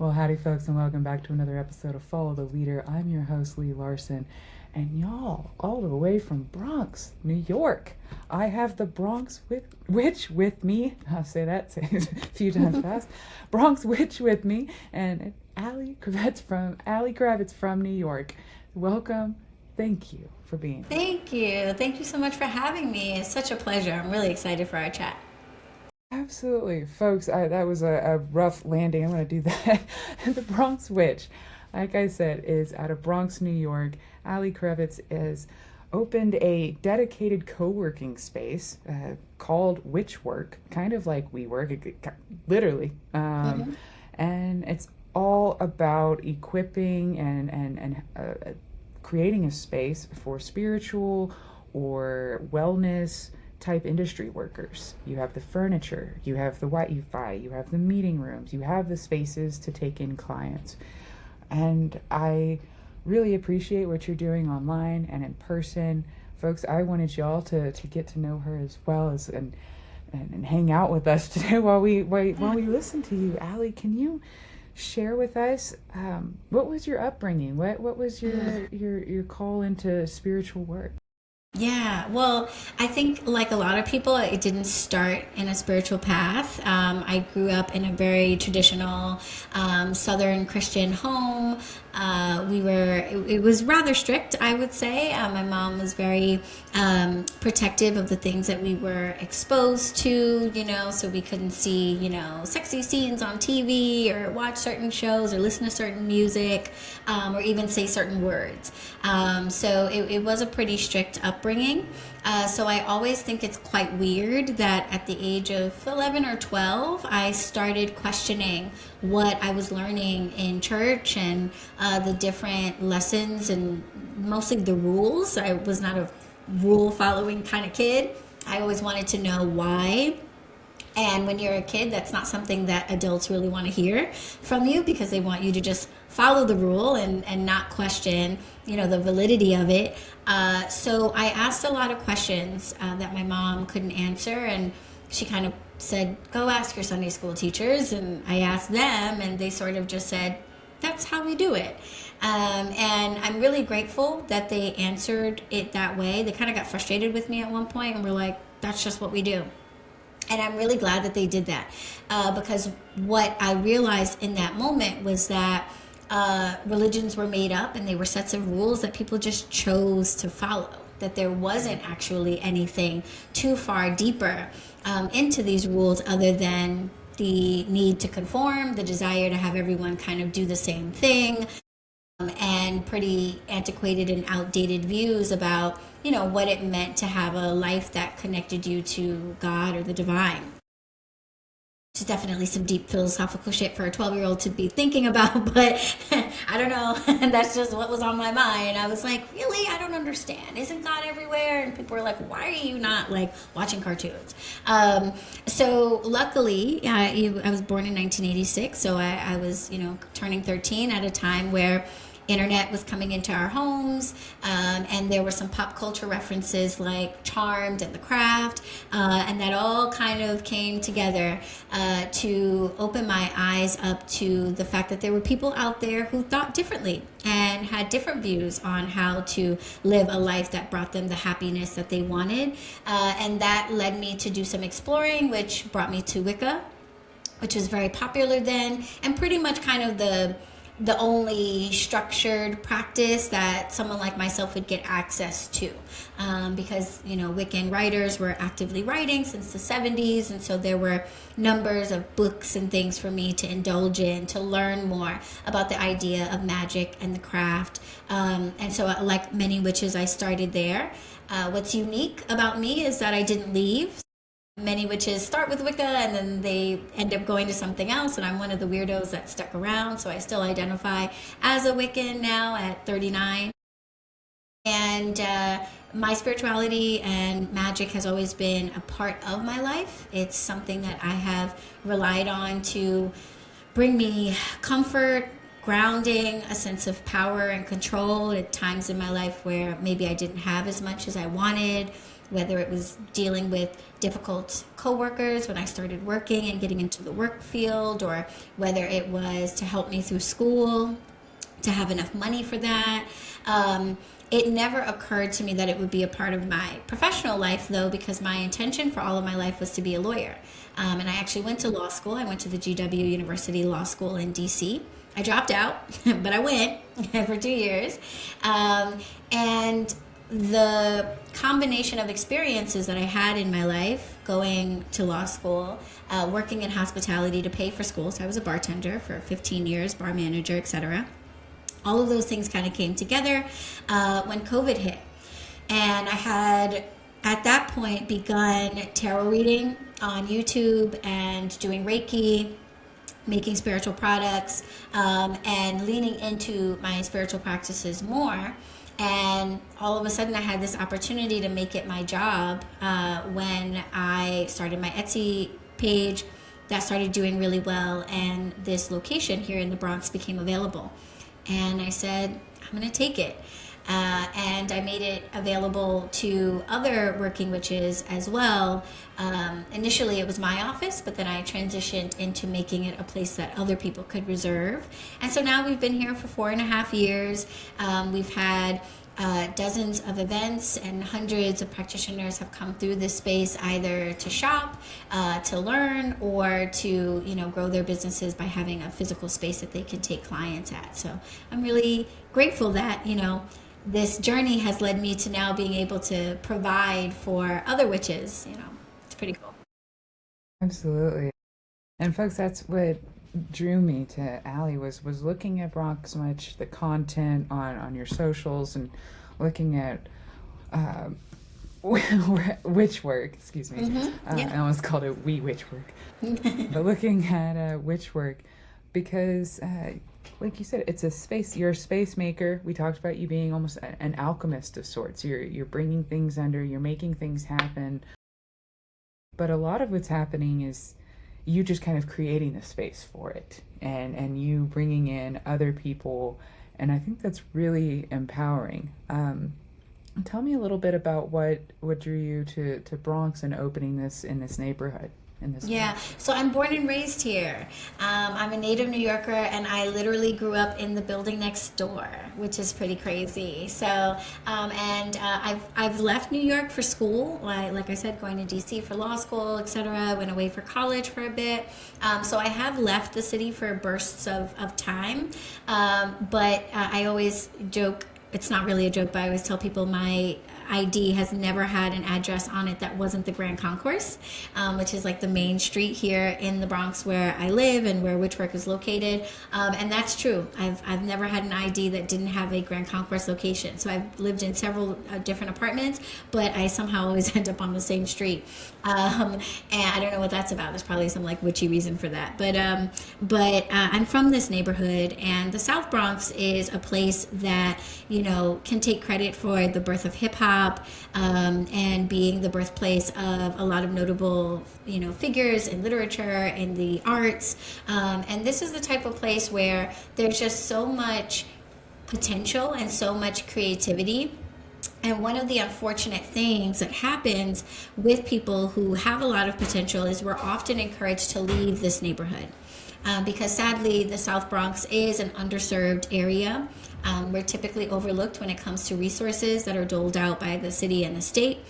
Well, howdy, folks, and welcome back to another episode of Follow the Leader. I'm your host, Lee Larson, and y'all, all the way from Bronx, New York, I have the Bronx witch with me. I'll say that a few times fast. Bronx witch with me, and Aly Kravetz from New York. Welcome. Thank you for being here. Thank you. Thank you so much for having me. It's such a pleasure. I'm really excited for our chat. Absolutely. Folks, that was a rough landing. I'm going to do that. The Bronx Witch, like I said, is out of Bronx, New York. Aly Kravetz has opened a dedicated co-working space called Witch Work, kind of like we work, literally. And it's all about equipping and creating a space for spiritual or wellness type industry workers. You have the furniture, you have the Wi-Fi, you have the meeting rooms, you have the spaces to take in clients. And I really appreciate what you're doing online and in person. Folks, I wanted y'all to get to know her as well as and hang out with us today while we listen to you. Aly, can you share with us what was your upbringing? What was your call into spiritual work? Yeah, well, I think like a lot of people, it didn't start in a spiritual path. I grew up in a very traditional Southern Christian home. It was rather strict, I would say. My mom was very protective of the things that we were exposed to, so we couldn't see, sexy scenes on TV or watch certain shows or listen to certain music or even say certain words. So it was a pretty strict upbringing. So I always think it's quite weird that at the age of 11 or 12, I started questioning what I was learning in church and the different lessons and mostly the rules. I was not a rule following kind of kid. I always wanted to know why. And when you're a kid, that's not something that adults really want to hear from you because they want you to just follow the rule and not question, the validity of it. So I asked a lot of questions that my mom couldn't answer, and she kind of said, go ask your Sunday school teachers. And I asked them, and they sort of just said, that's how we do it. And I'm really grateful that they answered it that way. They kind of got frustrated with me at one point and were like, that's just what we do. And I'm really glad that they did that because what I realized in that moment was that religions were made up and they were sets of rules that people just chose to follow, that there wasn't actually anything too far deeper into these rules other than the need to conform, the desire to have everyone kind of do the same thing, and pretty antiquated and outdated views about what it meant to have a life that connected you to God or the divine. It's definitely some deep philosophical shit for a 12-year-old to be thinking about, but I don't know. And that's just what was on my mind. I was like, really? I don't understand. Isn't God everywhere? And people were like, why are you not like watching cartoons? So luckily, I was born in 1986. So I was, turning 13 at a time where internet was coming into our homes, and there were some pop culture references like Charmed and The Craft, and that all kind of came together to open my eyes up to the fact that there were people out there who thought differently and had different views on how to live a life that brought them the happiness that they wanted, and that led me to do some exploring, which brought me to Wicca, which was very popular then, and pretty much kind of the only structured practice that someone like myself would get access to, because Wiccan writers were actively writing since the 70s, and so there were numbers of books and things for me to indulge in to learn more about the idea of magic and the craft, and so like many witches, I started there. What's unique about me is that I didn't leave. Many witches start with Wicca and then they end up going to something else, and I'm one of the weirdos that stuck around, so I still identify as a Wiccan now at 39. And my spirituality and magic has always been a part of my life. It's something that I have relied on to bring me comfort, grounding, a sense of power and control at times in my life where maybe I didn't have as much as I wanted. whether it was dealing with difficult coworkers when I started working and getting into the work field, or whether it was to help me through school, to have enough money for that. It never occurred to me that it would be a part of my professional life, though, because my intention for all of my life was to be a lawyer. And I actually went to law school. I went to the GW University Law School in DC. I dropped out, but I went for 2 years. And the combination of experiences that I had in my life, going to law school, working in hospitality to pay for school. So I was a bartender for 15 years, bar manager, etc. All of those things kind of came together when COVID hit. And I had, at that point, begun tarot reading on YouTube and doing Reiki, making spiritual products, and leaning into my spiritual practices more. And all of a sudden, I had this opportunity to make it my job when I started my Etsy page that started doing really well, and this location here in the Bronx became available. And I said, I'm going to take it. And I made it available to other working witches as well. Initially, it was my office, but then I transitioned into making it a place that other people could reserve. And so now we've been here for 4.5 years. We've had dozens of events, and hundreds of practitioners have come through this space either to shop, to learn, or to grow their businesses by having a physical space that they can take clients at. So I'm really grateful that this journey has led me to now being able to provide for other witches. It's pretty cool. Absolutely. And folks, that's what drew me to Aly was looking at Bronx Witch, the content on your socials, and looking at witch work. Excuse me. Yeah. I almost called it witch work, but looking at witch work because, like you said, it's a space. You're a space maker. We talked about you being almost an alchemist of sorts. You're bringing things under. You're making things happen. But a lot of what's happening is you just kind of creating the space for it, and you bringing in other people, and I think that's really empowering. Tell me a little bit about what drew you to Bronx and opening this in this neighborhood. Yeah, so I'm born and raised here. I'm a native New Yorker, and I literally grew up in the building next door, which is pretty crazy. So, I've left New York for school, like I said, going to DC for law school, etc. Went away for college for a bit. So I have left the city for bursts of time, but I always joke. It's not really a joke, but I always tell people my ID has never had an address on it that wasn't the Grand Concourse, which is like the main street here in the Bronx where I live and where Witchwork is located. And that's true. I've never had an ID that didn't have a Grand Concourse location. So I've lived in several different apartments, but I somehow always end up on the same street. And I don't know what that's about. There's probably some like witchy reason for that. But I'm from this neighborhood, and the South Bronx is a place that, can take credit for the birth of hip hop, and being the birthplace of a lot of notable, figures in literature, in the arts. And this is the type of place where there's just so much potential and so much creativity. And one of the unfortunate things that happens with people who have a lot of potential is we're often encouraged to leave this neighborhood. Because sadly, the South Bronx is an underserved area. We're typically overlooked when it comes to resources that are doled out by the city and the state.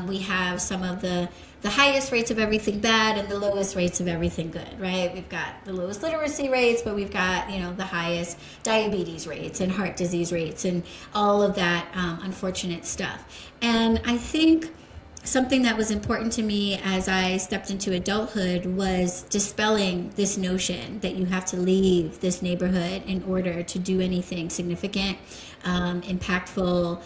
We have some of the highest rates of everything bad and the lowest rates of everything good, right? We've got the lowest literacy rates, but we've got, the highest diabetes rates and heart disease rates and all of that unfortunate stuff. And I think something that was important to me as I stepped into adulthood was dispelling this notion that you have to leave this neighborhood in order to do anything significant, impactful,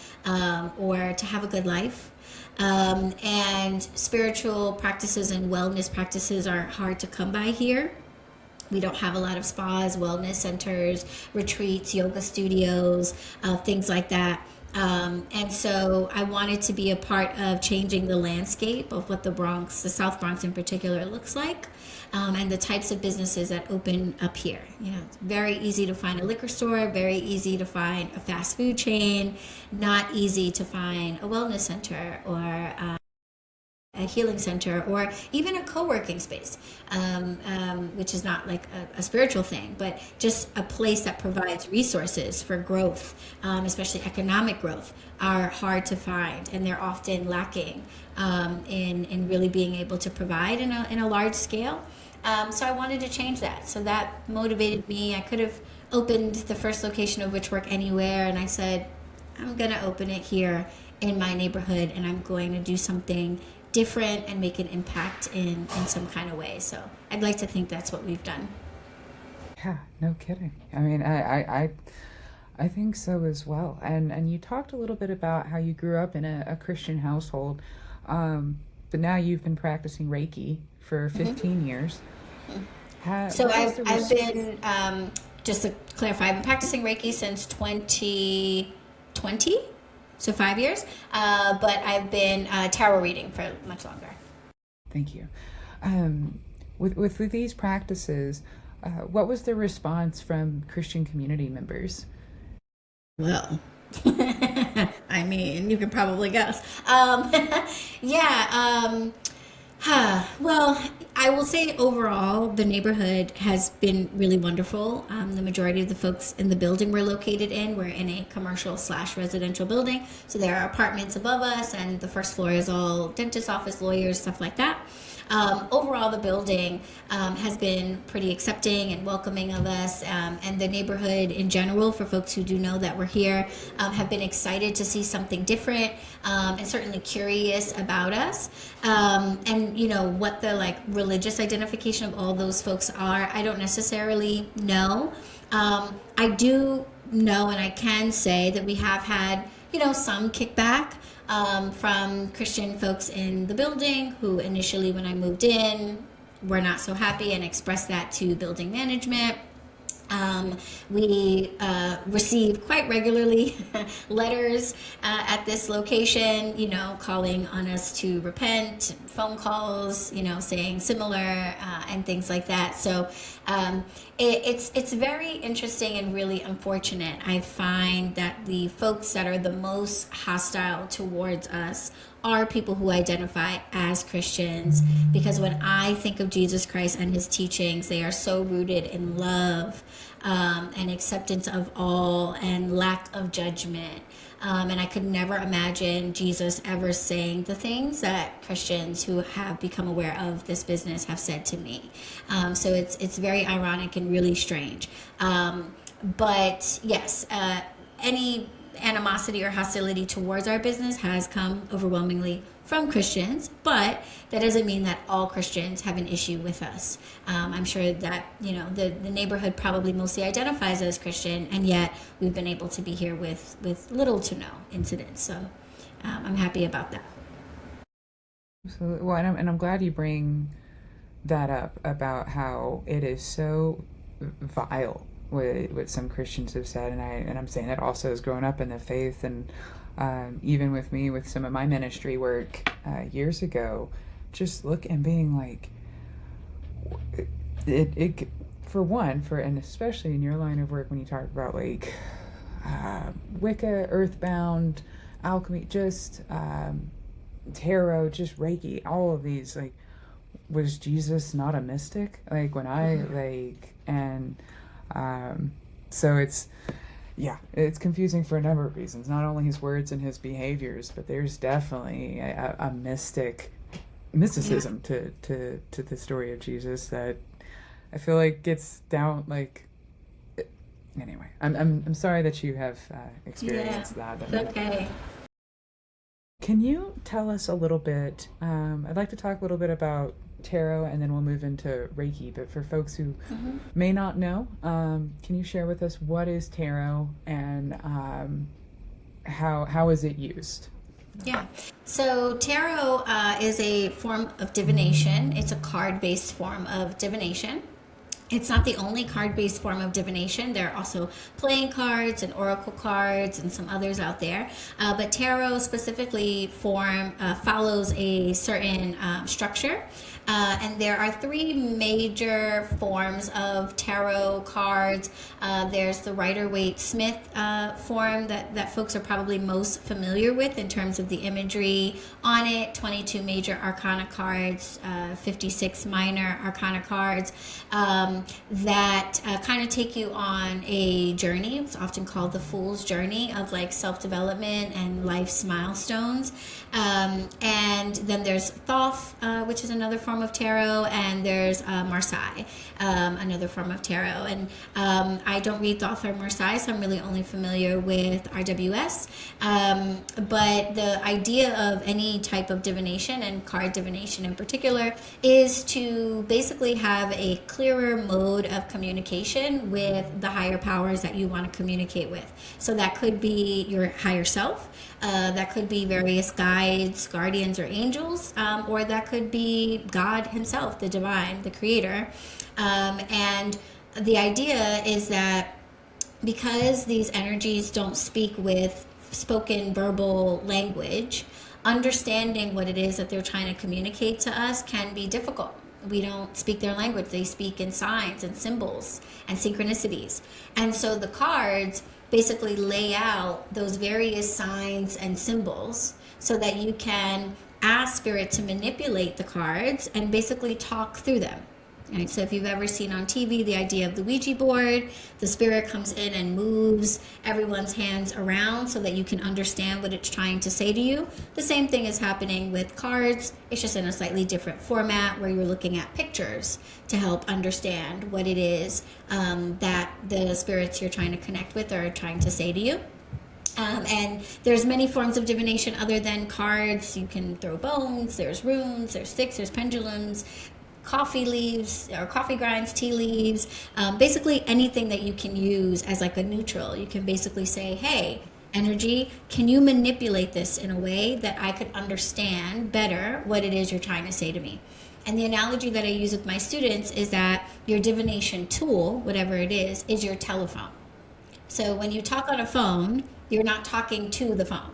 or to have a good life. And spiritual practices and wellness practices are hard to come by here. We don't have a lot of spas, wellness centers, retreats, yoga studios, things like that. And so I wanted to be a part of changing the landscape of what the Bronx, the South Bronx in particular, looks like, and the types of businesses that open up here. You know, it's very easy to find a liquor store, very easy to find a fast food chain, not easy to find a wellness center or a healing center or even a co-working space, which is not like a spiritual thing, but just a place that provides resources for growth, especially economic growth, are hard to find, and they're often lacking in really being able to provide in a large scale. So I wanted to change that. So that motivated me. I could have opened the first location of Witch Work anywhere, and I said, I'm going to open it here in my neighborhood, and I'm going to do something different and make an impact in some kind of way. So I'd like to think that's what we've done. Yeah, no kidding. I mean, I think so as well. And you talked a little bit about how you grew up in a Christian household, but now you've been practicing Reiki for 15 years. So I've been, just to clarify, I've been practicing Reiki since 2020, so 5 years, but I've been tarot reading for much longer. Thank you. With these practices, what was the response from Christian community members? Well, I mean, you can probably guess. Yeah. Well, I will say overall, the neighborhood has been really wonderful. The majority of the folks in the building we're located in, we're in a commercial/residential building. So there are apartments above us, and the first floor is all dentist office, lawyers, stuff like that. Overall, the building has been pretty accepting and welcoming of us, and the neighborhood in general, for folks who do know that we're here, have been excited to see something different, and certainly curious about us. And you know what the like religious identification of all those folks are, I don't necessarily know. I do know, and I can say that we have had some kickback from Christian folks in the building who initially, when I moved in, were not so happy and expressed that to building management. We receive quite regularly letters at this location, calling on us to repent, phone calls, saying similar and things like that. So it's very interesting and really unfortunate. I find that the folks that are the most hostile towards us are people who identify as Christians, because when I think of Jesus Christ and his teachings, they are so rooted in love and acceptance of all and lack of judgment. And I could never imagine Jesus ever saying the things that Christians who have become aware of this business have said to me. So it's very ironic and really strange. But yes, any animosity or hostility towards our business has come overwhelmingly from Christians, but that doesn't mean that all Christians have an issue with us. I'm sure that the neighborhood probably mostly identifies as Christian, and yet we've been able to be here with little to no incidents. So I'm happy about that. Absolutely. Well, and I'm glad you bring that up about how it is so vile what some Christians have said, and I'm saying that also as growing up in the faith, and even with me with some of my ministry work years ago, just look and being like, it and especially in your line of work when you talk about like Wicca, Earthbound, alchemy, just tarot, just Reiki, all of these, like, was Jesus not a mystic? Like when so it's confusing for a number of reasons, not only his words and his behaviors, but there's definitely a mysticism to the story of Jesus that I feel like gets down, like, anyway, I'm sorry that you have experienced that. It's okay. Can you tell us a little bit, I'd like to talk a little bit about tarot, and then we'll move into Reiki, but for folks who may not know, can you share with us what is tarot and how is it used? Yeah. So tarot is a form of divination. It's a card-based form of divination. It's not the only card-based form of divination. There are also playing cards and oracle cards and some others out there. But tarot specifically follows a certain structure. And there are three major forms of tarot cards. There's the Rider-Waite-Smith form that folks are probably most familiar with in terms of the imagery on it. 22 major arcana cards, 56 minor arcana cards that kind of take you on a journey. It's often called the Fool's Journey of like self-development and life's milestones. And then there's Thoth, which is another form of tarot, and there's Marseille, another form of tarot. And I don't read Thoth or Marseille, so I'm really only familiar with RWS. But the idea of any type of divination, and card divination in particular, is to basically have a clearer mode of communication with the higher powers that you want to communicate with. So that could be your higher self. That could be various guides, guardians, or angels, or that could be God himself, the divine, the creator. And the idea is that because these energies don't speak with spoken verbal language, understanding what it is that they're trying to communicate to us can be difficult. We don't speak their language. They speak in signs and symbols and synchronicities. And so the cards basically lay out those various signs and symbols so that you can ask spirit to manipulate the cards and basically talk through them. Right? So if you've ever seen on TV the idea of the Ouija board, the spirit comes in and moves everyone's hands around so that you can understand what it's trying to say to you. The same thing is happening with cards. It's just in a slightly different format where you're looking at pictures to help understand what it is that the spirits you're trying to connect with are trying to say to you. And there's many forms of divination other than cards. You can throw bones, there's runes, there's sticks, there's pendulums, coffee leaves or coffee grinds, tea leaves, basically anything that you can use as like a neutral. You can basically say, hey, energy, can you manipulate this in a way that I could understand better what it is you're trying to say to me? And the analogy that I use with my students is that your divination tool, whatever it is your telephone. So when you talk on a phone, you're not talking to the phone,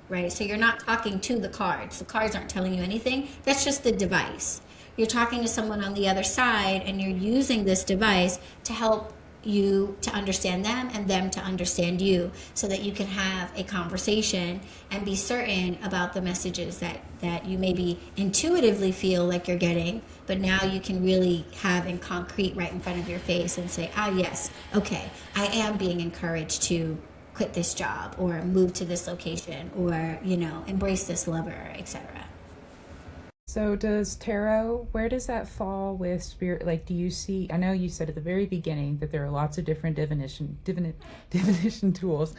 right? So you're not talking to the cards. The cards aren't telling you anything. That's just the device. You're talking to someone on the other side, and you're using this device to help you to understand them and them to understand you, so that you can have a conversation and be certain about the messages that you maybe intuitively feel like you're getting, but now you can really have in concrete right in front of your face and say, yes, okay, I am being encouraged to quit this job or move to this location or, embrace this lover, etc. So does tarot, where does that fall with spirit? Like, do you see, I know you said at the very beginning that there are lots of different divination tools.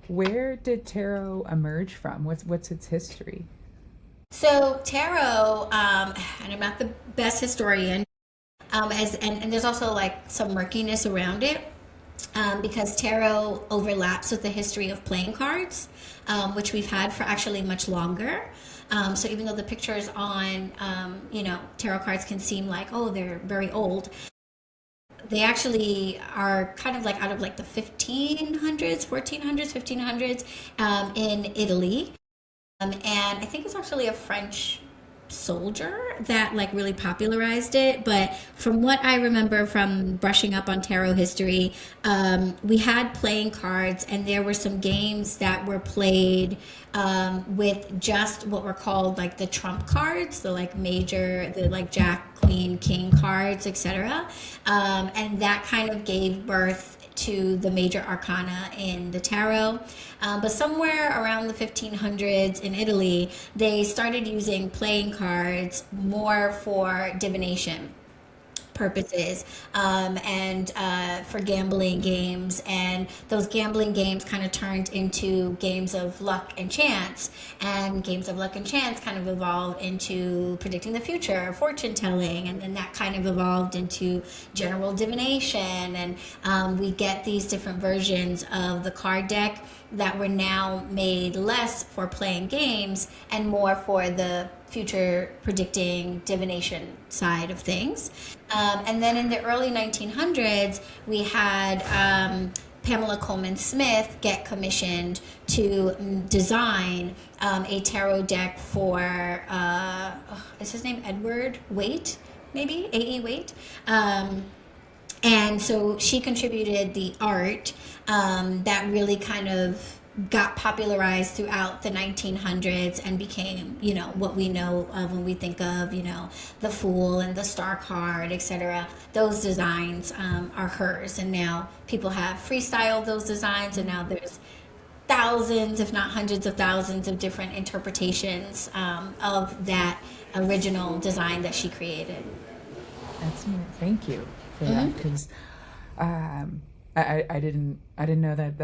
Where did tarot emerge from? What's its history? So tarot, and I'm not the best historian, and there's also like some murkiness around it. Because tarot overlaps with the history of playing cards, which we've had for actually much longer. So even though the pictures on, tarot cards can seem like, they're very old, they actually are kind of like out of like the 1500s in Italy. And I think it's actually a French soldier that like really popularized it. But from what I remember from brushing up on tarot history, we had playing cards, and there were some games that were played with just what were called like the trump cards, the like Jack, Queen, King cards, etc. And that kind of gave birth to the major arcana in the tarot. But somewhere around the 1500s in Italy, they started using playing cards more for divination purposes, and for gambling games, and those gambling games kind of turned into games of luck and chance, and games of luck and chance kind of evolved into predicting the future, fortune telling, and then that kind of evolved into general divination, and we get these different versions of the card deck. that were now made less for playing games and more for the future predicting divination side of things. And then in the early 1900s, we had Pamela Coleman Smith get commissioned to design a tarot deck for, is his name Edward Waite, maybe? A.E. Waite. And so she contributed the art that really kind of got popularized throughout the 1900s and became, what we know of when we think of, the Fool and the Star card, etc. Those designs are hers, and now people have freestyled those designs, and now there's thousands, if not hundreds of thousands, of different interpretations of that original design that she created. Thank you for that, because I didn't know that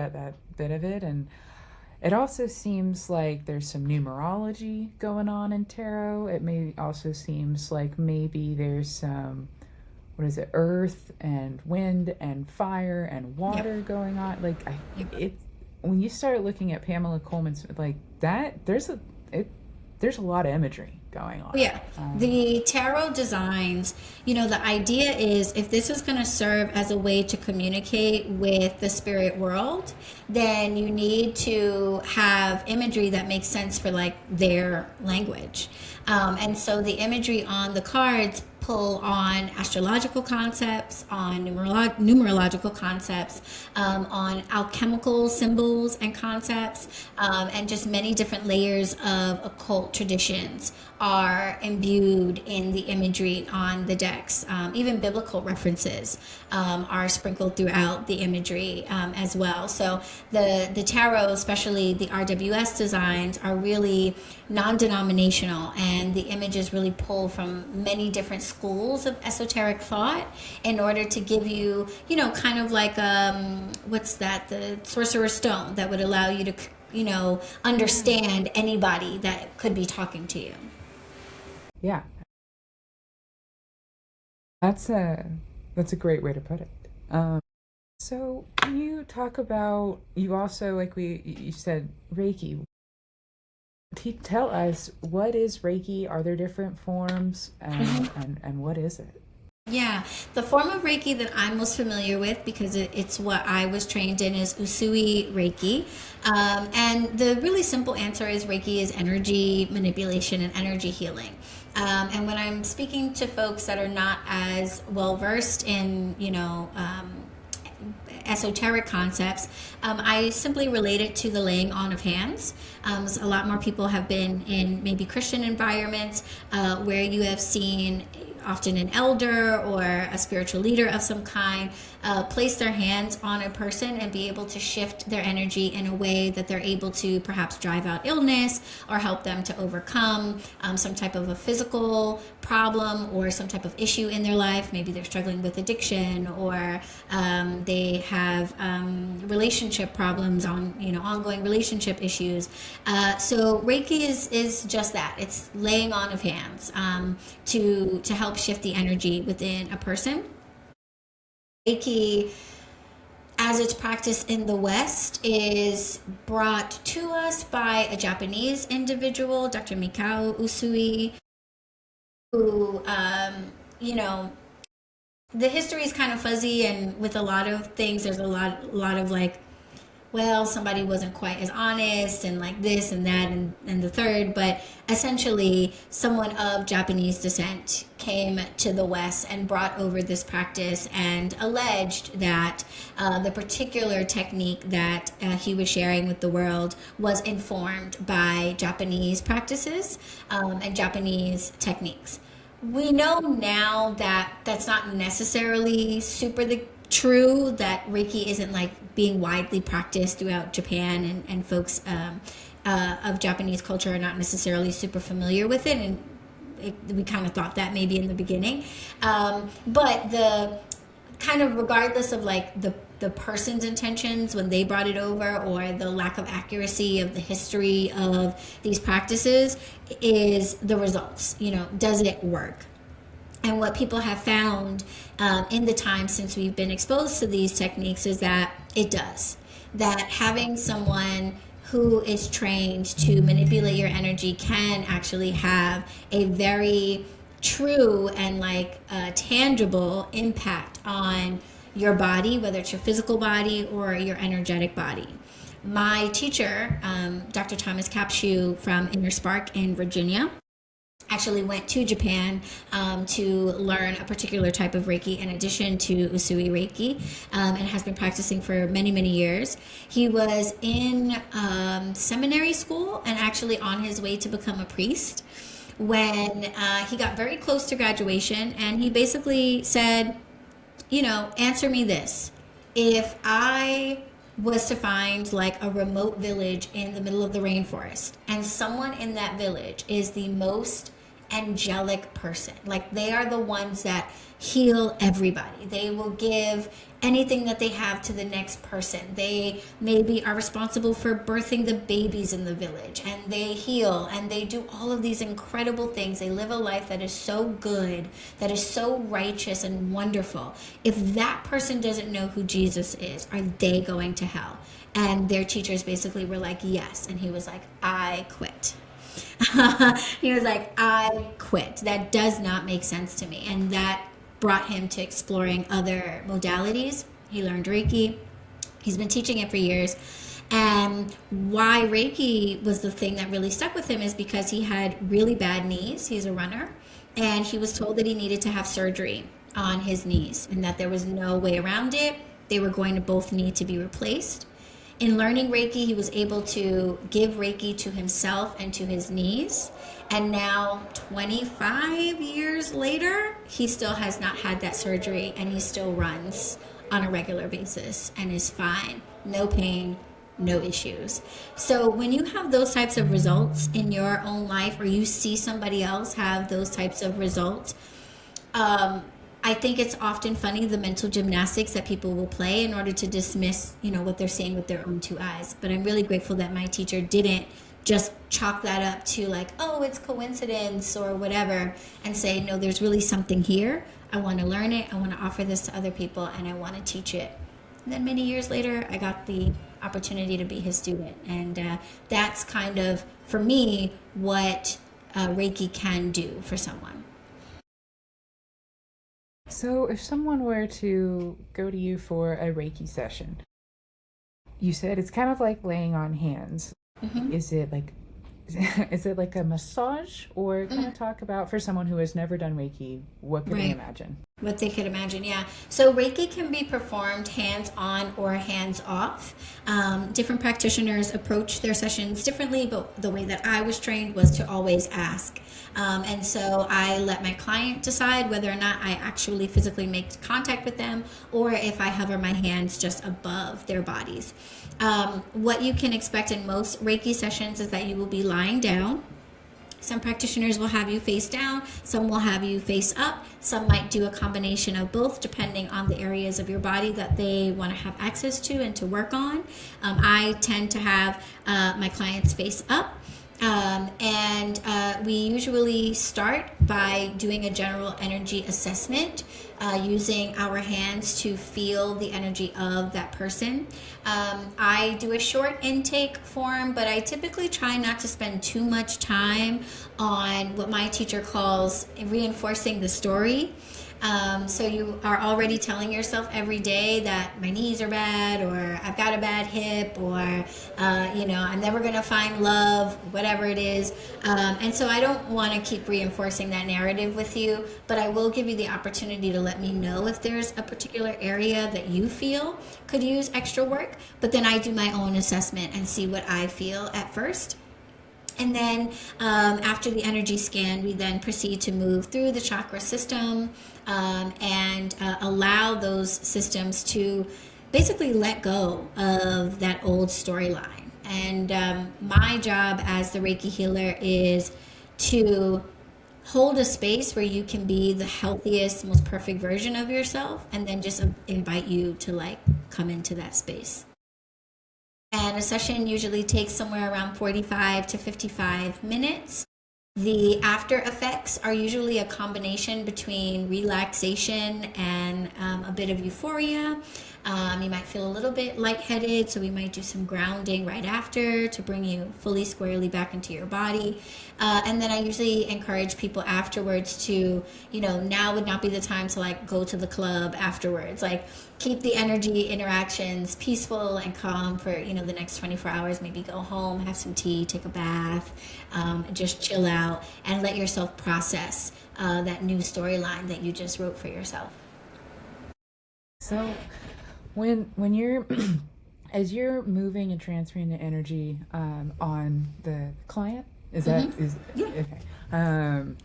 bit of it, and it also seems like there's some numerology going on in tarot. It may also seems like maybe there's some, what is it, earth and wind and fire and water going on. Like when you start looking at Pamela Coleman's like that, there's a lot of imagery going on. Yeah. The tarot designs, the idea is if this is going to serve as a way to communicate with the spirit world, then you need to have imagery that makes sense for like their language. And so the imagery on the cards pull on astrological concepts, on numerological concepts, on alchemical symbols and concepts, and just many different layers of occult traditions are imbued in the imagery on the decks. Even biblical references are sprinkled throughout the imagery as well. So the tarot, especially the RWS designs, are really non-denominational, and the images really pull from many different schools of esoteric thought in order to give you, kind of like what's that, the Sorcerer's Stone, that would allow you to understand anybody that could be talking to you. Yeah, that's a great way to put it. So can you talk about, you also, like you said, Reiki. Tell us, what is Reiki? Are there different forms, and what is it? Yeah, the form of Reiki that I'm most familiar with, because it's what I was trained in, is Usui Reiki. And the really simple answer is Reiki is energy manipulation and energy healing. And when I'm speaking to folks that are not as well versed in, esoteric concepts, I simply relate it to the laying on of hands. A lot more people have been in maybe Christian environments where you have seen often an elder or a spiritual leader of some kind place their hands on a person and be able to shift their energy in a way that they're able to perhaps drive out illness or help them to overcome some type of a physical problem or some type of issue in their life. Maybe they're struggling with addiction, or they have relationship problems, ongoing relationship issues. So Reiki is just that. It's laying on of hands to help shift the energy within a person. Reiki, as it's practiced in the West, is brought to us by a Japanese individual, Dr. Mikao Usui, who, the history is kind of fuzzy, and with a lot of things, there's a lot of like, well, somebody wasn't quite as honest, and like this and that and the third, but essentially someone of Japanese descent came to the West and brought over this practice and alleged that the particular technique that he was sharing with the world was informed by Japanese practices and Japanese techniques. We know now that that's not necessarily super true, that Reiki isn't like being widely practiced throughout Japan, and folks of Japanese culture are not necessarily super familiar with it, and we kind of thought that maybe in the beginning, but the kind of, regardless of like the person's intentions when they brought it over, or the lack of accuracy of the history of these practices, is the results. Does it work? And what people have found in the time since we've been exposed to these techniques is that it does. that having someone who is trained to manipulate your energy can actually have a very true and like tangible impact on your body, whether it's your physical body or your energetic body. My teacher, Dr. Thomas Capshew from Inner Spark in Virginia, actually went to Japan to learn a particular type of Reiki in addition to Usui Reiki, and has been practicing for many, many years. He was in seminary school and actually on his way to become a priest when he got very close to graduation, and he basically said, you know, answer me this. If I was to find like a remote village in the middle of the rainforest, and someone in that village is the most angelic person, like they are the ones that heal everybody, they will give anything that they have to the next person, they maybe are responsible for birthing the babies in the village, and they heal and they do all of these incredible things, they live a life that is so good, that is so righteous and wonderful. If that person doesn't know who Jesus is, are they going to hell? And their teachers basically were like, yes. And he was like, I quit. He was like, I quit. That does not make sense to me. And that brought him to exploring other modalities. He learned Reiki. He's been teaching it for years. And why Reiki was the thing that really stuck with him is because he had really bad knees. He's a runner. And he was told that he needed to have surgery on his knees and that there was no way around it. They were going to both need to be replaced. In learning Reiki, he was able to give Reiki to himself and to his knees. And now, 25 years later, he still has not had that surgery, and he still runs on a regular basis and is fine. No pain, no issues. So when you have those types of results in your own life, or you see somebody else have those types of results, I think it's often funny, the mental gymnastics that people will play in order to dismiss, you know, what they're seeing with their own two eyes. But I'm really grateful that my teacher didn't just chalk that up to like, oh, it's coincidence or whatever, and say, no, there's really something here. I want to learn it. I want to offer this to other people, and I want to teach it. And then many years later, I got the opportunity to be his student. And that's kind of, for me, what Reiki can do for someone. So if someone were to go to you for a Reiki session, you said it's kind of like laying on hands. Mm-hmm. Is it like a massage, or kind of talk about, for someone who has never done Reiki, what could they imagine? What they could imagine, yeah. So Reiki can be performed hands-on or hands-off. Different practitioners approach their sessions differently, but the way that I was trained was to always ask. And so I let my client decide whether or not I actually physically make contact with them, or if I hover my hands just above their bodies. What you can expect in most Reiki sessions is that you will be lying down. Some practitioners will have you face down, some will have you face up, some might do a combination of both depending on the areas of your body that they want to have access to and to work on. I tend to have my clients face up. We usually start by doing a general energy assessment, using our hands to feel the energy of that person. I do a short intake form, but I typically try not to spend too much time on what my teacher calls reinforcing the story. So you are already telling yourself every day that my knees are bad, or I've got a bad hip, or, I'm never going to find love, whatever it is. And so I don't want to keep reinforcing that narrative with you, but I will give you the opportunity to let me know if there's a particular area that you feel could use extra work. But then I do my own assessment and see what I feel at first. And then after the energy scan, we then proceed to move through the chakra system and allow those systems to basically let go of that old storyline. And my job as the Reiki healer is to hold a space where you can be the healthiest, most perfect version of yourself, and then just invite you to come into that space. And a session usually takes somewhere around 45 to 55 minutes. The after effects are usually a combination between relaxation and a bit of euphoria. You might feel a little bit lightheaded, so we might do some grounding right after to bring you fully squarely back into your body. And then I usually encourage people afterwards to, now would not be the time to like go to the club afterwards. Like keep the energy interactions peaceful and calm for, the next 24 hours. Maybe go home, have some tea, take a bath, just chill out and let yourself process that new storyline that you just wrote for yourself. So when you're as you're moving and transferring the energy on the client, is that is Yeah. okay?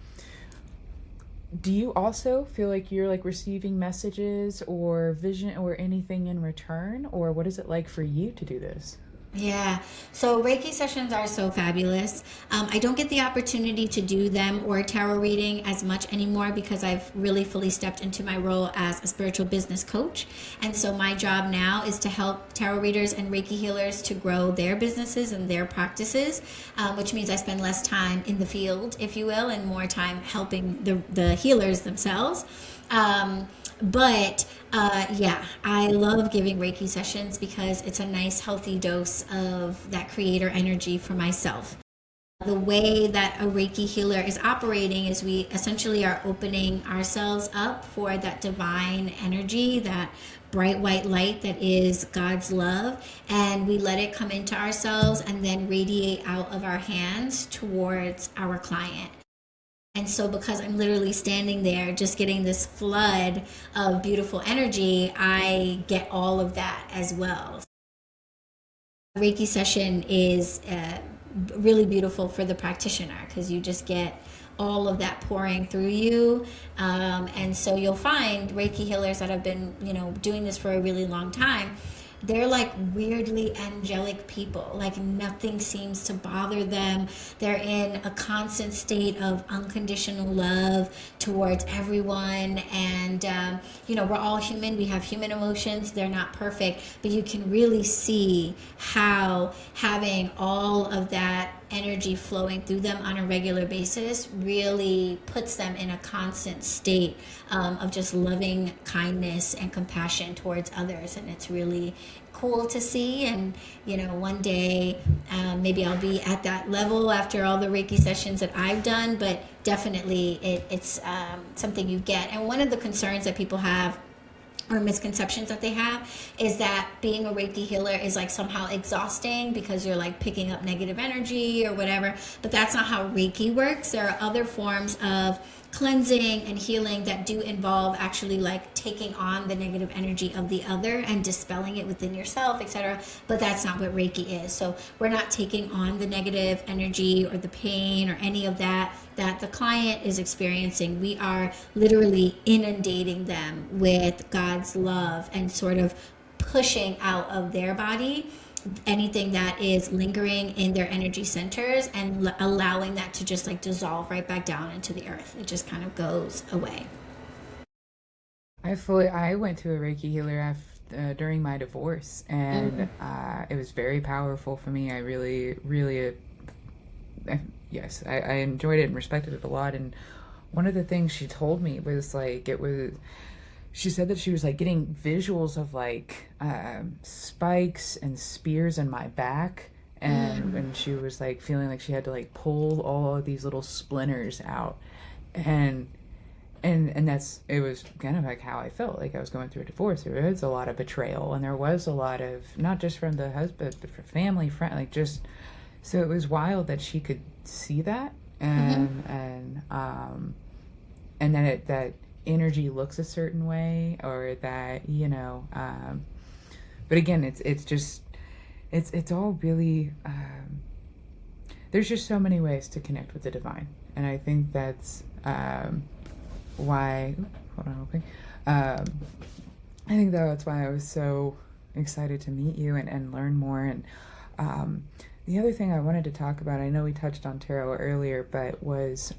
Do you also feel like you're like receiving messages or vision or anything in return, or what is it like for you to do this? Yeah, so Reiki sessions are so fabulous. I don't get the opportunity to do them or tarot reading as much anymore because I've really fully stepped into my role as a spiritual business coach. And so my job now is to help tarot readers and Reiki healers to grow their businesses and their practices, which means I spend less time in the field, if you will, and more time helping the healers themselves. Yeah, I love giving Reiki sessions because it's a nice, healthy dose of that creator energy for myself. The way that a Reiki healer is operating is we essentially are opening ourselves up for that divine energy, that bright white light that is God's love, and we let it come into ourselves and then radiate out of our hands towards our client. And so, because I'm literally standing there just getting this flood of beautiful energy, I get all of that as well. Reiki session is really beautiful for the practitioner because you just get all of that pouring through you. And so you'll find Reiki healers that have been, doing this for a really long time. They're like weirdly angelic people. Like nothing seems to bother them. They're in a constant state of unconditional love towards everyone. And, we're all human. We have human emotions. They're not perfect. But you can really see how having all of that energy flowing through them on a regular basis really puts them in a constant state of just loving kindness and compassion towards others. And it's really cool to see. And one day maybe I'll be at that level after all the Reiki sessions that I've done, but definitely it's something you get. And one of the concerns that people have or misconceptions that they have is that being a Reiki healer is like somehow exhausting because you're like picking up negative energy or whatever, but that's not how Reiki works. There are other forms of cleansing and healing that do involve actually like taking on the negative energy of the other and dispelling it within yourself, etc. But that's not what Reiki is. So we're not taking on the negative energy or the pain or any of that the client is experiencing. We are literally inundating them with God's love and sort of pushing out of their body anything that is lingering in their energy centers and allowing that to just like dissolve right back down into the earth. It just kind of goes away. I went to a Reiki healer during my divorce, and it was very powerful for me. I really, yes, I enjoyed it and respected it a lot. And one of the things she told me was like, she said that she was like getting visuals of like spikes and spears in my back, and when she was like feeling like she had to like pull all of these little splinters out, and it was kind of like how I felt like I was going through a divorce. There was a lot of betrayal, and there was a lot of, not just from the husband but for family, friend, like just, so it was wild that she could see that, and that energy looks a certain way, or that but again, it's all really there's just so many ways to connect with the divine, and I think that's why, hold on, okay, I think that's why I was so excited to meet you and learn more. And the other thing I wanted to talk about, I know we touched on tarot earlier, but was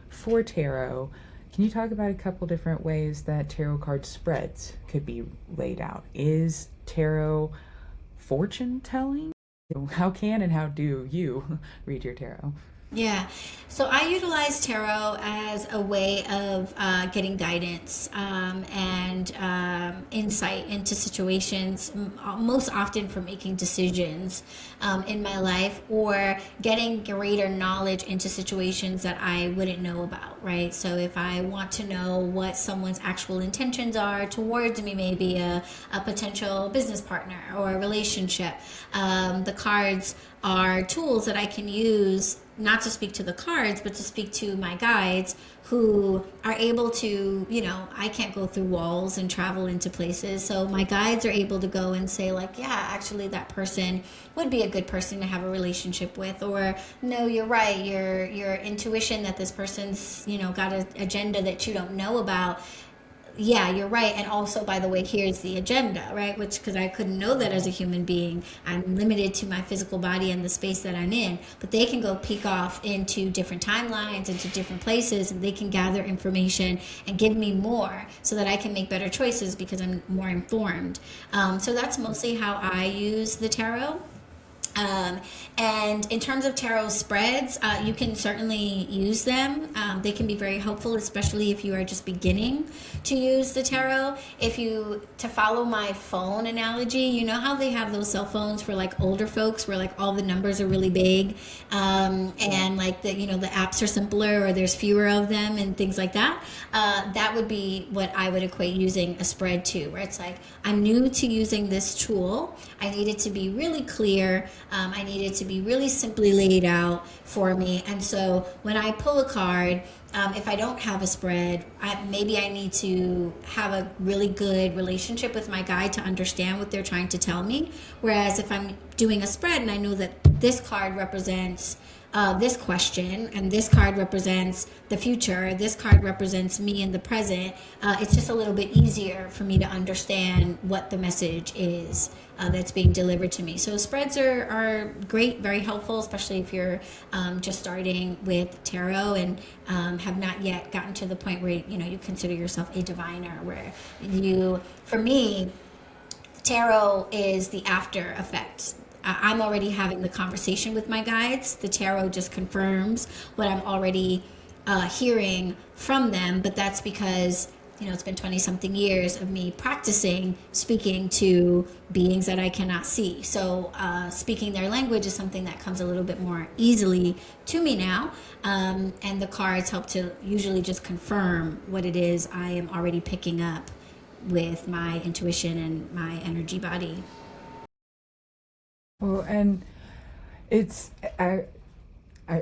for tarot, can you talk about a couple different ways that tarot card spreads could be laid out? Is tarot fortune telling? How can and how do you read your tarot? Yeah. So I utilize tarot as a way of getting guidance and insight into situations, most often for making decisions in my life, or getting greater knowledge into situations that I wouldn't know about, right? So if I want to know what someone's actual intentions are towards me, maybe a potential business partner or a relationship, the cards are tools that I can use not to speak to the cards, but to speak to my guides who are able to, I can't go through walls and travel into places. So my guides are able to go and say, like, yeah, actually that person would be a good person to have a relationship with. Or, no, you're right. Your intuition that this person's, got an agenda that you don't know about, yeah, you're right. And also, by the way, here's the agenda, right? Which, because I couldn't know that as a human being, I'm limited to my physical body and the space that I'm in. But they can go peek off into different timelines, into different places, and they can gather information and give me more so that I can make better choices because I'm more informed. So that's mostly how I use the tarot. Um, and in terms of tarot spreads, you can certainly use them. They can be very helpful, especially if you are just beginning to use the tarot. To follow my phone analogy, you know how they have those cell phones for like older folks where like all the numbers are really big, and like the apps are simpler or there's fewer of them and things like that. That would be what I would equate using a spread to, where it's like, I'm new to using this tool. I need it to be really clear. I need it to be really simply laid out for me. And so when I pull a card, if I don't have a spread, maybe I need to have a really good relationship with my guide to understand what they're trying to tell me. Whereas if I'm doing a spread and I know that this card represents this question, and this card represents the future, this card represents me in the present, it's just a little bit easier for me to understand what the message is that's being delivered to me. So spreads are great, very helpful, especially if you're just starting with tarot and have not yet gotten to the point where you consider yourself a diviner, where for me, tarot is the after effect. I'm already having the conversation with my guides. The tarot just confirms what I'm already hearing from them, but that's because it's been 20 something years of me practicing speaking to beings that I cannot see. So speaking their language is something that comes a little bit more easily to me now, and the cards help to usually just confirm what it is I am already picking up with my intuition and my energy body. Well, and it's I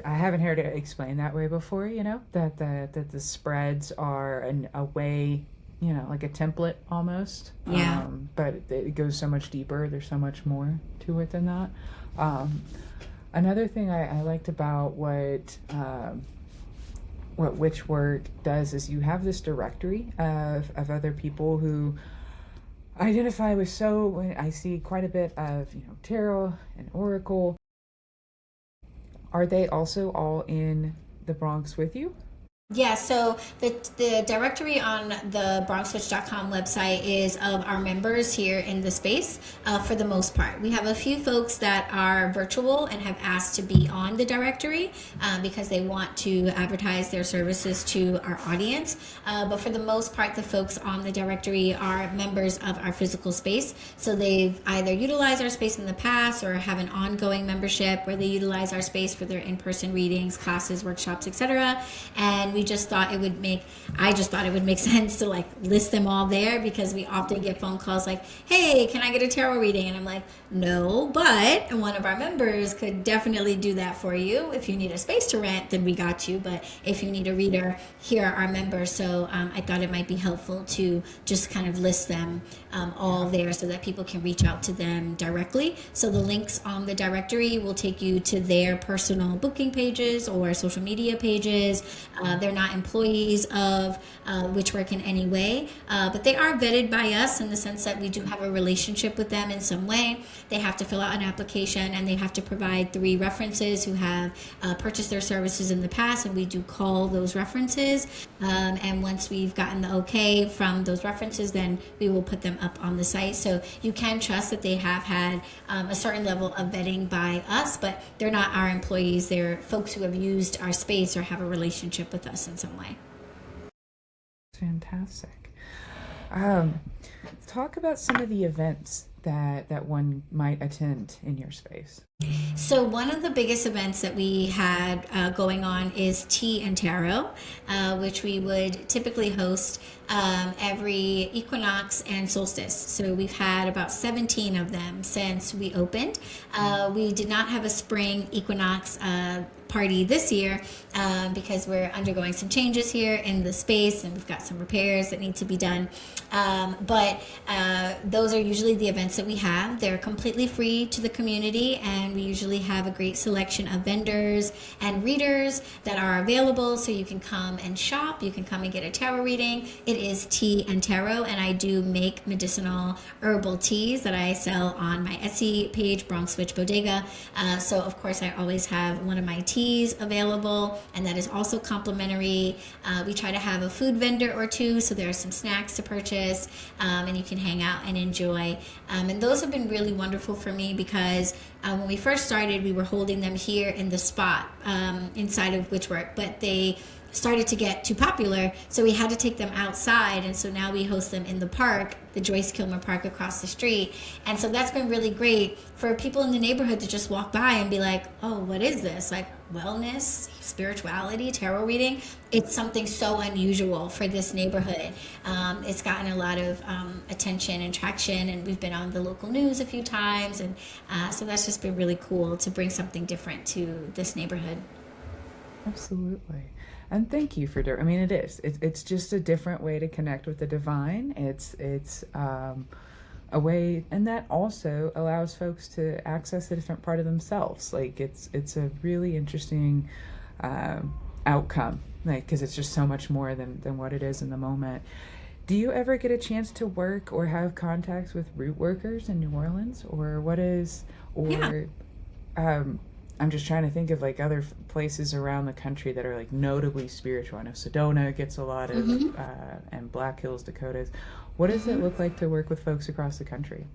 haven't heard it explained that way before. That the spreads are a way, like a template almost. Yeah. But it goes so much deeper. There's so much more to it than that. Another thing I liked about what Witchwork does is you have this directory of other people who identify with. So I see quite a bit of tarot and oracle. Are they also all in the Bronx with you? Yeah, so the directory on the bronxwitch.com website is of our members here in the space for the most part. We have a few folks that are virtual and have asked to be on the directory because they want to advertise their services to our audience. But for the most part, the folks on the directory are members of our physical space. So they've either utilized our space in the past or have an ongoing membership where they utilize our space for their in-person readings, classes, workshops, etc. And I just thought it would make sense to like list them all there, because we often get phone calls like, hey, can I get a tarot reading? And I'm like, no, but one of our members could definitely do that for you. If you need a space to rent, then we got you. But if you need a reader, here are our members. So I thought it might be helpful to just kind of list them all there so that people can reach out to them directly. So the links on the directory will take you to their personal booking pages or social media pages. There They're not employees of Witchwork in any way, but they are vetted by us in the sense that we do have a relationship with them in some way. They have to fill out an application, and they have to provide 3 references who have purchased their services in the past, and we do call those references. And once we've gotten the okay from those references, then we will put them up on the site. So you can trust that they have had a certain level of vetting by us, but they're not our employees. They're folks who have used our space or have a relationship with us in some way. Fantastic. Talk about some of the events that one might attend in your space. So one of the biggest events that we had going on is Tea and Tarot, which we would typically host every equinox and solstice. So we've had about 17 of them since we opened. We did not have a spring equinox party this year because we're undergoing some changes here in the space, and we've got some repairs that need to be done. But those are usually the events that we have. They're completely free to the community, and we usually have a great selection of vendors and readers that are available, so you can come and shop. You can come and get a tarot reading. It is tea and tarot, and I do make medicinal herbal teas that I sell on my Etsy page, Bronx Witch Bodega. So of course I always have one of my teas available, and that is also complimentary. We try to have a food vendor or two, so there are some snacks to purchase, and you can hang out and enjoy. And those have been really wonderful for me because when we first started, we were holding them here in the spot inside of Witchwork, but they started to get too popular, so we had to take them outside, and so now we host them in the park, the Joyce Kilmer Park across the street. And so that's been really great for people in the neighborhood to just walk by and be like, oh, what is this? Like wellness, spirituality, tarot reading. It's something so unusual for this neighborhood. It's gotten a lot of attention and traction, and we've been on the local news a few times, and so that's just been really cool to bring something different to this neighborhood. Absolutely. And thank you for doing. I mean, it's just a different way to connect with the divine. It's a way, and that also allows folks to access a different part of themselves. Like it's a really interesting outcome, like, because it's just so much more than what it is in the moment. Do you ever get a chance to work or have contacts with root workers in New Orleans, or what is, or Yeah. I'm just trying to think of like other places around the country that are like notably spiritual. I know Sedona gets a lot of, and Black Hills, Dakotas. What does it look like to work with folks across the country?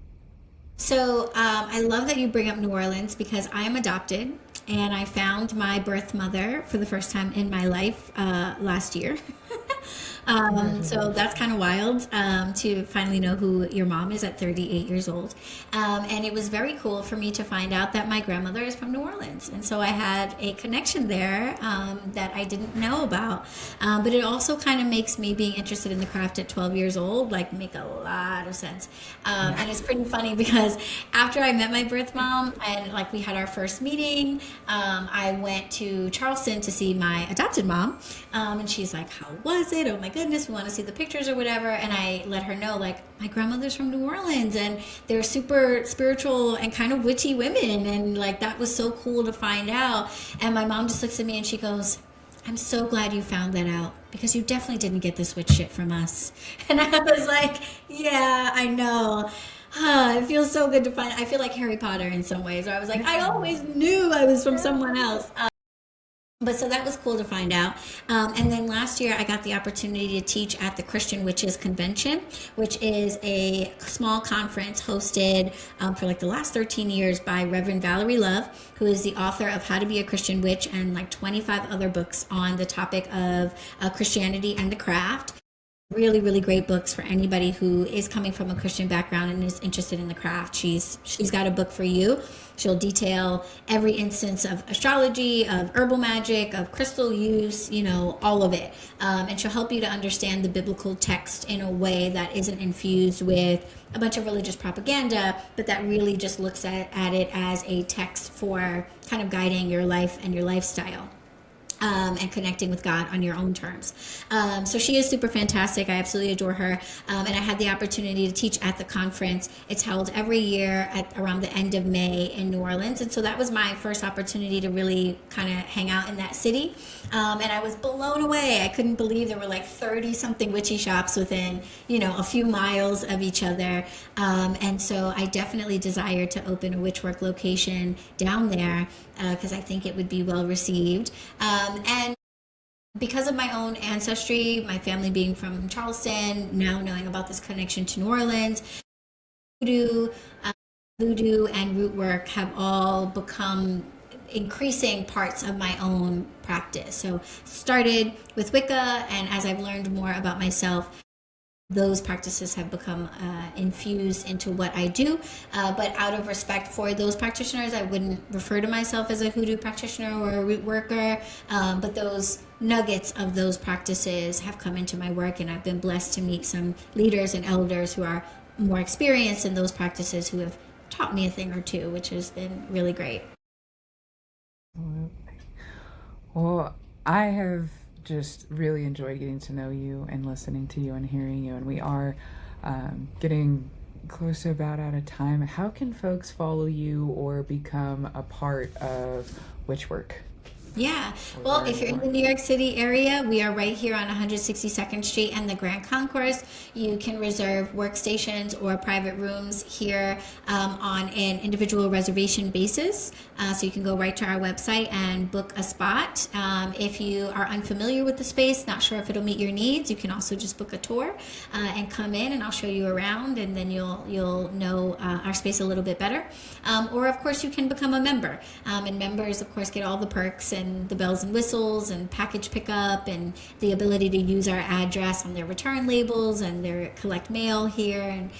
So I love that you bring up New Orleans because I am adopted, and I found my birth mother for the first time in my life last year. So that's kind of wild to finally know who your mom is at 38 years old. And it was very cool for me to find out that my grandmother is from New Orleans. And so I had a connection there that I didn't know about. But it also kind of makes me being interested in the craft at 12 years old, like, make a lot of sense. And it's pretty funny because after I met my birth mom and like we had our first meeting, I went to Charleston to see my adopted mom. And she's like, how was it? Oh my goodness, we want to see the pictures or whatever. And I let her know, like, my grandmother's from New Orleans and they're super spiritual and kind of witchy women. And like, that was so cool to find out. And my mom just looks at me and she goes, I'm so glad you found that out because you definitely didn't get this witch shit from us. And I was like, yeah, I know. It feels so good to find. I feel like Harry Potter in some ways. Where I was like, I always knew I was from someone else. But so that was cool to find out. And then last year I got the opportunity to teach at the Christian Witches Convention, which is a small conference hosted for like the last 13 years by Reverend Valerie Love, who is the author of How to Be a Christian Witch and like 25 other books on the topic of Christianity and the craft. Really, really great books for anybody who is coming from a Christian background and is interested in the craft. She's got a book for you. She'll detail every instance of astrology, of herbal magic, of crystal use, you know, all of it. And she'll help you to understand the biblical text in a way that isn't infused with a bunch of religious propaganda, but that really just looks at it as a text for kind of guiding your life and your lifestyle. and connecting with God on your own terms. So she is super fantastic. I absolutely adore her. And I had the opportunity to teach at the conference. It's held every year at around the end of May in New Orleans. And so that was my first opportunity to really kind of hang out in that city. And I was blown away. I couldn't believe there were like 30 something witchy shops within, a few miles of each other. And so I definitely desire to open a witchwork location down there because I think it would be well received. And because of my own ancestry, my family being from Charleston, now knowing about this connection to New Orleans, voodoo, voodoo and root work have all become increasing parts of my own practice. So started with Wicca, and as I've learned more about myself, those practices have become infused into what I do. But out of respect for those practitioners, I wouldn't refer to myself as a hoodoo practitioner or a root worker. But those nuggets of those practices have come into my work, and I've been blessed to meet some leaders and elders who are more experienced in those practices who have taught me a thing or two, which has been really great. Well, I have just really enjoyed getting to know you and listening to you and hearing you, and we are getting close to about out of time. How can folks follow you or become a part of Witchwork? Yeah. Well, if you're in the New York City area, we are right here on 162nd Street and the Grand Concourse. You can reserve workstations or private rooms here on an individual reservation basis. So you can go right to our website and book a spot. If you are unfamiliar with the space, not sure if it'll meet your needs, you can also just book a tour and come in, and I'll show you around, and then you'll know our space a little bit better. Or of course, you can become a member, and members, of course, get all the perks and the bells and whistles and package pickup and the ability to use our address on their return labels and their collect mail here, and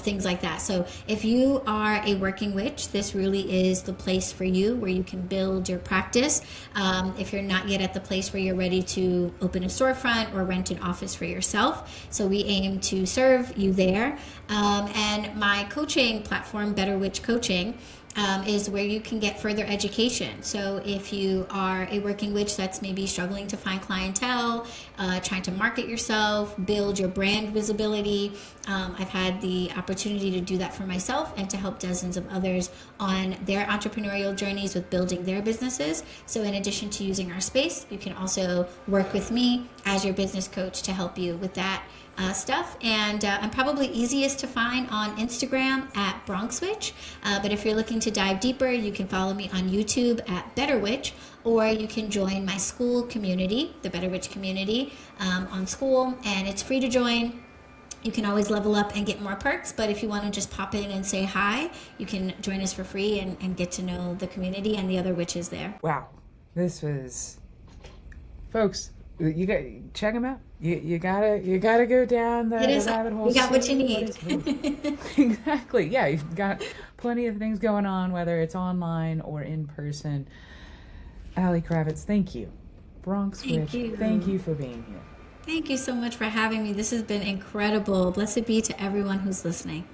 things like that. So if you are a working witch, this really is the place for you, where you can build your practice. If you're not yet at the place where you're ready to open a storefront or rent an office for yourself, so we aim to serve you there. And my coaching platform, Better Witch Coaching, is where you can get further education. So if you are a working witch that's maybe struggling to find clientele, trying to market yourself, build your brand visibility, I've had the opportunity to do that for myself and to help dozens of others on their entrepreneurial journeys with building their businesses. So in addition to using our space, you can also work with me as your business coach to help you with that stuff. And I'm probably easiest to find on Instagram at Bronx Witch. But if you're looking to dive deeper, you can follow me on YouTube at Better Witch, or you can join my school community, the Better Witch community, on school, and it's free to join. You can always level up and get more perks, but if you want to just pop in and say hi, you can join us for free and get to know the community and the other witches there. Wow, this was, folks, you got check them out. You gotta go down the rabbit hole. You got what you need. Exactly. Yeah, you've got plenty of things going on, whether it's online or in person. Aly Kravetz, thank you. Bronx Witch, thank you for being here. Thank you so much for having me. This has been incredible. Blessed be to everyone who's listening.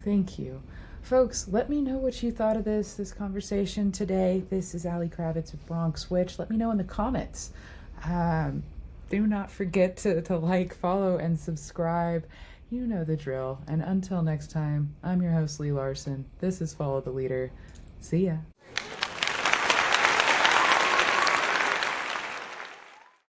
Thank you. Folks, let me know what you thought of this conversation today. This is Aly Kravetz of Bronx Witch. Let me know in the comments. Do not forget to like, follow, and subscribe. You know the drill. And until next time, I'm your host, Lee Larson. This is Follow the Leader. See ya.